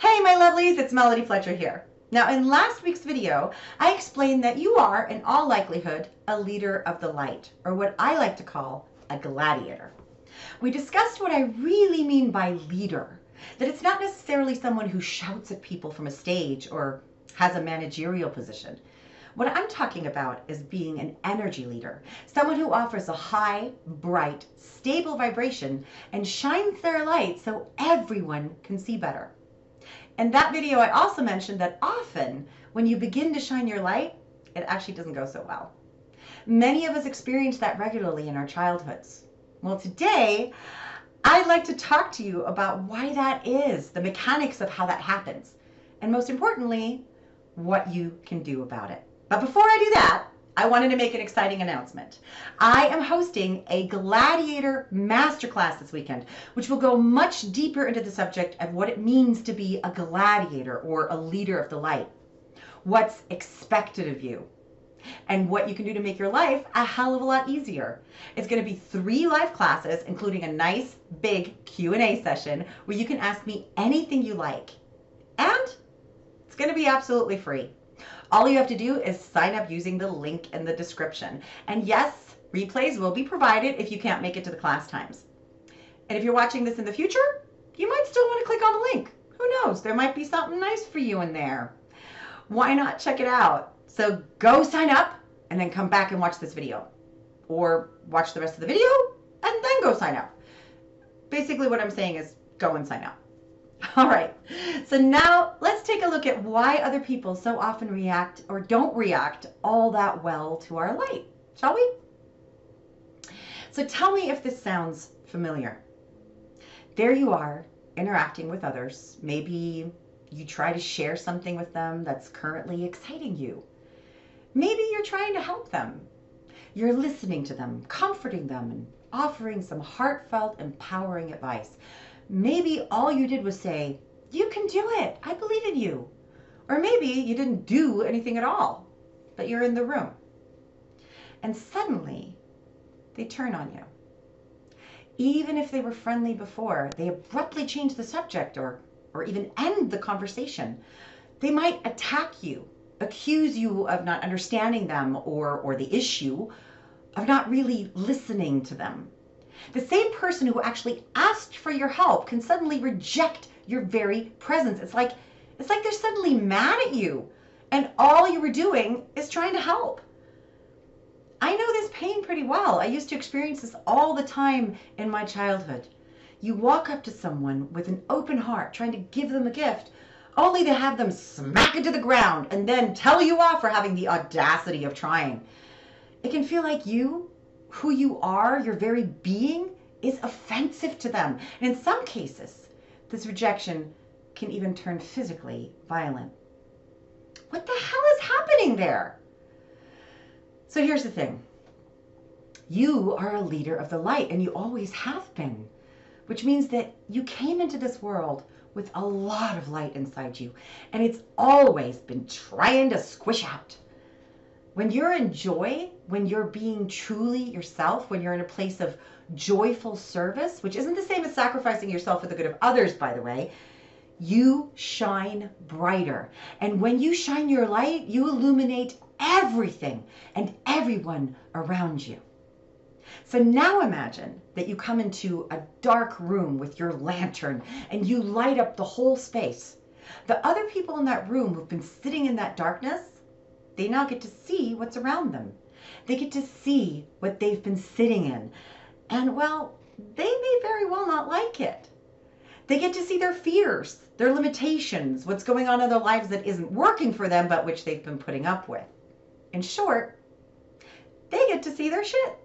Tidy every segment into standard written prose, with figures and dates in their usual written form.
Hey my lovelies, it's Melody Fletcher here. Now in last week's video, I explained that you are, in all likelihood, a leader of the light, or what I like to call a gladiator. We discussed what I really mean by leader, that it's not necessarily someone who shouts at people from a stage or has a managerial position. What I'm talking about is being an energy leader, someone who offers a high, bright, stable vibration and shines their light so everyone can see better. In that video, I also mentioned that often when you begin to shine your light, it actually doesn't go so well. Many of us experience that regularly in our childhoods. Well, today, I'd like to talk to you about why that is, the mechanics of how that happens, and most importantly, what you can do about it. But before I do that, I wanted to make an exciting announcement. I am hosting a Gladiator Masterclass this weekend, which will go much deeper into the subject of what it means to be a gladiator or a leader of the light, what's expected of you, and what you can do to make your life a hell of a lot easier. It's going to be 3 live classes, including a nice big Q&A session where you can ask me anything you like. And it's going to be absolutely free. All you have to do is sign up using the link in the description. And yes, replays will be provided if you can't make it to the class times. And if you're watching this in the future, you might still want to click on the link. Who knows? There might be something nice for you in there. Why not check it out? So go sign up and then come back and watch this video. Or watch the rest of the video and then go sign up. Basically what I'm saying is go and sign up. All right, so now let's take a look at why other people so often react or don't react all that well to our light, shall we? So tell me if this sounds familiar. There you are, interacting with others. Maybe you try to share something with them that's currently exciting you. Maybe you're trying to help them. You're listening to them, comforting them, and offering some heartfelt, empowering advice. Maybe all you did was say, "You can do it. I believe in you." Or maybe you didn't do anything at all, but you're in the room. And suddenly, they turn on you. Even if they were friendly before, they abruptly change the subject or even end the conversation. They might attack you, accuse you of not understanding them or the issue, of not really listening to them. The same person who actually asked for your help can suddenly reject your very presence. It's like they're suddenly mad at you, and all you were doing is trying to help. I know this pain pretty well. I used to experience this all the time in my childhood. You walk up to someone with an open heart, trying to give them a gift, only to have them smack it to the ground and then tell you off for having the audacity of trying. It can feel like you, who you are, your very being, is offensive to them. And in some cases, this rejection can even turn physically violent. What the hell is happening there? So here's the thing. You are a leader of the light, and you always have been, which means that you came into this world with a lot of light inside you, and it's always been trying to squish out. When you're in joy, when you're being truly yourself, when you're in a place of joyful service, which isn't the same as sacrificing yourself for the good of others, by the way, you shine brighter. And when you shine your light, you illuminate everything and everyone around you. So now imagine that you come into a dark room with your lantern and you light up the whole space. The other people in that room who've been sitting in that darkness, they now get to see what's around them. They get to see what they've been sitting in. And well, they may very well not like it. They get to see their fears, their limitations, what's going on in their lives that isn't working for them, but which they've been putting up with. In short, they get to see their shit.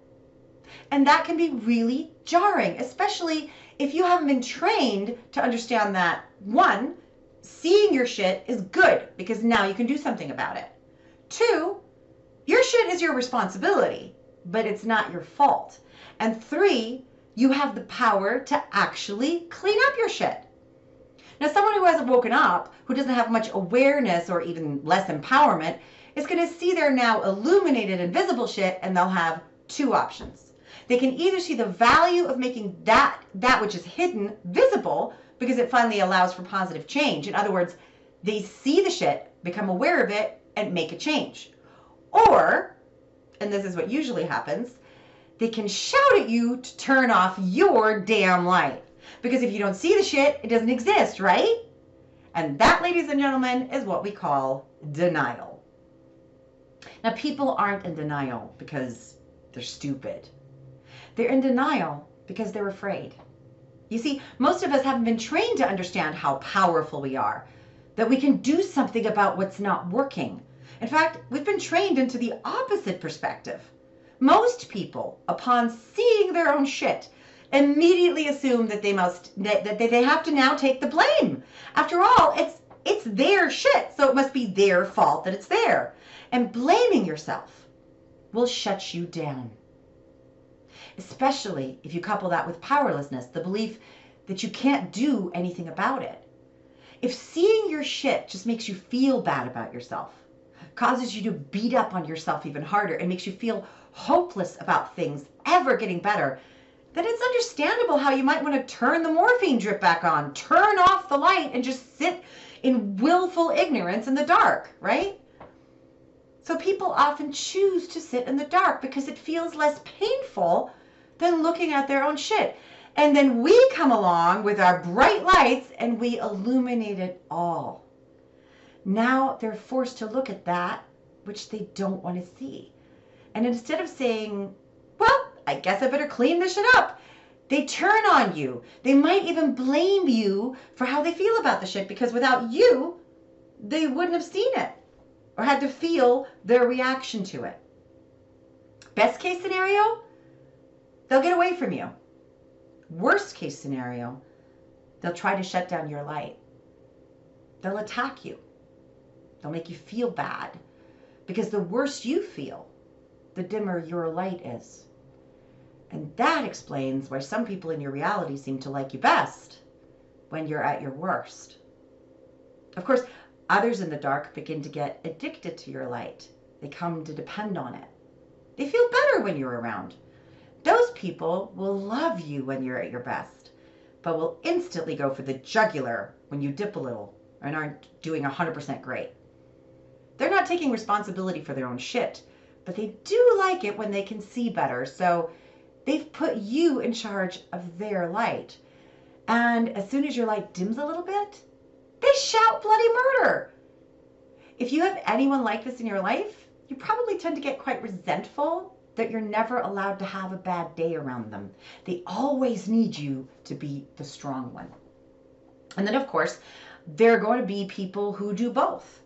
And that can be really jarring, especially if you haven't been trained to understand that, 1, seeing your shit is good because now you can do something about it. 2, your shit is your responsibility, but it's not your fault. And 3, you have the power to actually clean up your shit. Now, someone who hasn't woken up, who doesn't have much awareness or even less empowerment, is going to see their now illuminated and visible shit, and they'll have 2 options. They can either see the value of making that which is hidden visible because it finally allows for positive change. In other words, they see the shit, become aware of it, and make a change. Or, and this is what usually happens, they can shout at you to turn off your damn light. Because if you don't see the shit, it doesn't exist, right? And that, ladies and gentlemen, is what we call denial. Now, people aren't in denial because they're stupid. They're in denial because they're afraid. You see, most of us haven't been trained to understand how powerful we are, that we can do something about what's not working. In fact, we've been trained into the opposite perspective. Most people, upon seeing their own shit, immediately assume that they have to now take the blame. After all, it's their shit, so it must be their fault that it's there. And blaming yourself will shut you down. Especially if you couple that with powerlessness, the belief that you can't do anything about it. If seeing your shit just makes you feel bad about yourself, causes you to beat up on yourself even harder, and makes you feel hopeless about things ever getting better, then it's understandable how you might want to turn the morphine drip back on, turn off the light, and just sit in willful ignorance in the dark, right? So people often choose to sit in the dark because it feels less painful than looking at their own shit. And then we come along with our bright lights and we illuminate it all. Now they're forced to look at that which they don't want to see. And instead of saying, well, I guess I better clean this shit up, they turn on you. They might even blame you for how they feel about the shit, because without you, they wouldn't have seen it or had to feel their reaction to it. Best case scenario, they'll get away from you. Worst case scenario, they'll try to shut down your light. They'll attack you. They'll make you feel bad, because the worse you feel, the dimmer your light is. And that explains why some people in your reality seem to like you best when you're at your worst. Of course, others in the dark begin to get addicted to your light. They come to depend on it. They feel better when you're around. Those people will love you when you're at your best, but will instantly go for the jugular when you dip a little and aren't doing 100% great. They're not taking responsibility for their own shit, but they do like it when they can see better, so they've put you in charge of their light. And as soon as your light dims a little bit, they shout bloody murder. If you have anyone like this in your life, you probably tend to get quite resentful that you're never allowed to have a bad day around them. They always need you to be the strong one. And then, of course, there are going to be people who do both.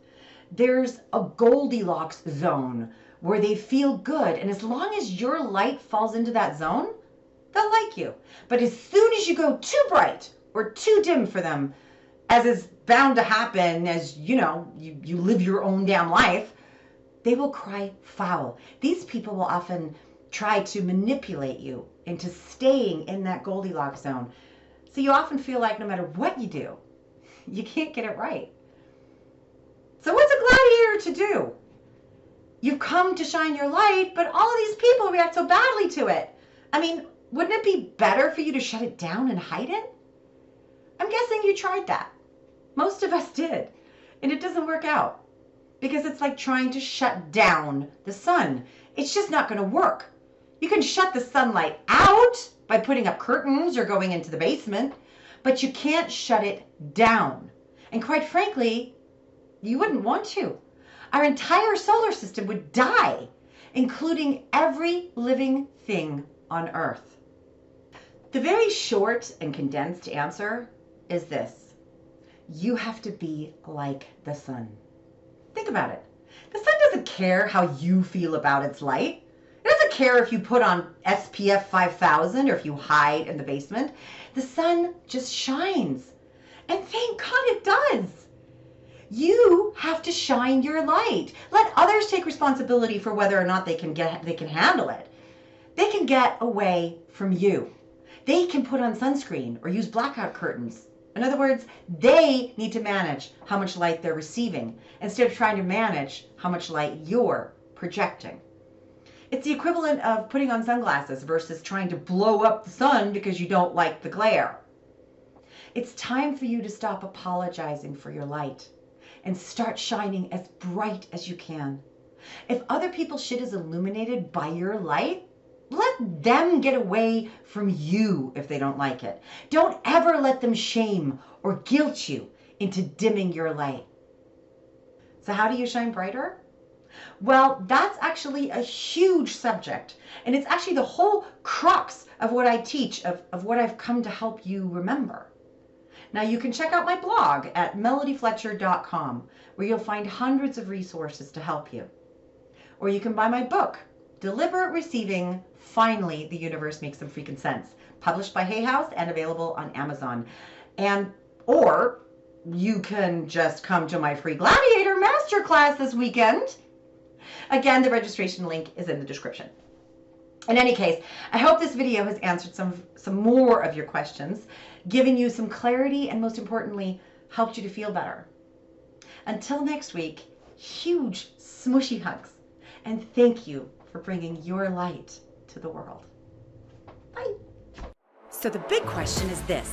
There's a Goldilocks zone where they feel good, and as long as your light falls into that zone, they'll like you. But as soon as you go too bright or too dim for them, as is bound to happen as you live your own damn life, they will cry foul. These people will often try to manipulate you into staying in that Goldilocks zone. So you often feel like no matter what you do, you can't get it right. So what's a gladiator to do? You've come to shine your light, but all of these people react so badly to it. I mean, wouldn't it be better for you to shut it down and hide it? I'm guessing you tried that. Most of us did. And it doesn't work out. Because it's like trying to shut down the sun. It's just not going to work. You can shut the sunlight out by putting up curtains or going into the basement, but you can't shut it down. And quite frankly, you wouldn't want to. Our entire solar system would die, including every living thing on Earth. The very short and condensed answer is this: you have to be like the sun. Think about it. The sun doesn't care how you feel about its light. It doesn't care if you put on SPF 5000 or if you hide in the basement. The sun just shines. And thank God it does. You have to shine your light. Let others take responsibility for whether or not they can handle it. They can get away from you. They can put on sunscreen or use blackout curtains. In other words, they need to manage how much light they're receiving instead of trying to manage how much light you're projecting. It's the equivalent of putting on sunglasses versus trying to blow up the sun because you don't like the glare. It's time for you to stop apologizing for your light and start shining as bright as you can. If other people's shit is illuminated by your light, let them get away from you if they don't like it. Don't ever let them shame or guilt you into dimming your light. So how do you shine brighter? Well, that's actually a huge subject. And it's actually the whole crux of what I teach, of what I've come to help you remember. Now you can check out my blog at melodyfletcher.com, where you'll find hundreds of resources to help you. Or you can buy my book, Deliberate Receiving, Finally the Universe Makes Some Freaking Sense, published by Hay House and available on Amazon. Or you can just come to my free Gladiator Masterclass this weekend. Again, the registration link is in the description. In any case, I hope this video has answered some more of your questions, given you some clarity, and most importantly, helped you to feel better. Until next week, huge smushy hugs, and thank you for bringing your light to the world. Bye. So the big question is this: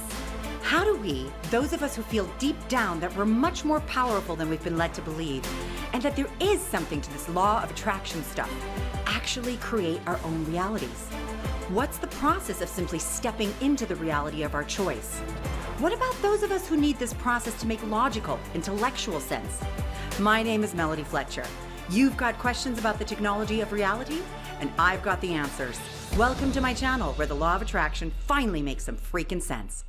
how do we, those of us who feel deep down that we're much more powerful than we've been led to believe, and that there is something to this law of attraction stuff, actually create our own realities? What's the process of simply stepping into the reality of our choice? What about those of us who need this process to make logical, intellectual sense? My name is Melody Fletcher. You've got questions about the technology of reality, and I've got the answers. Welcome to my channel, where the law of attraction finally makes some freaking sense.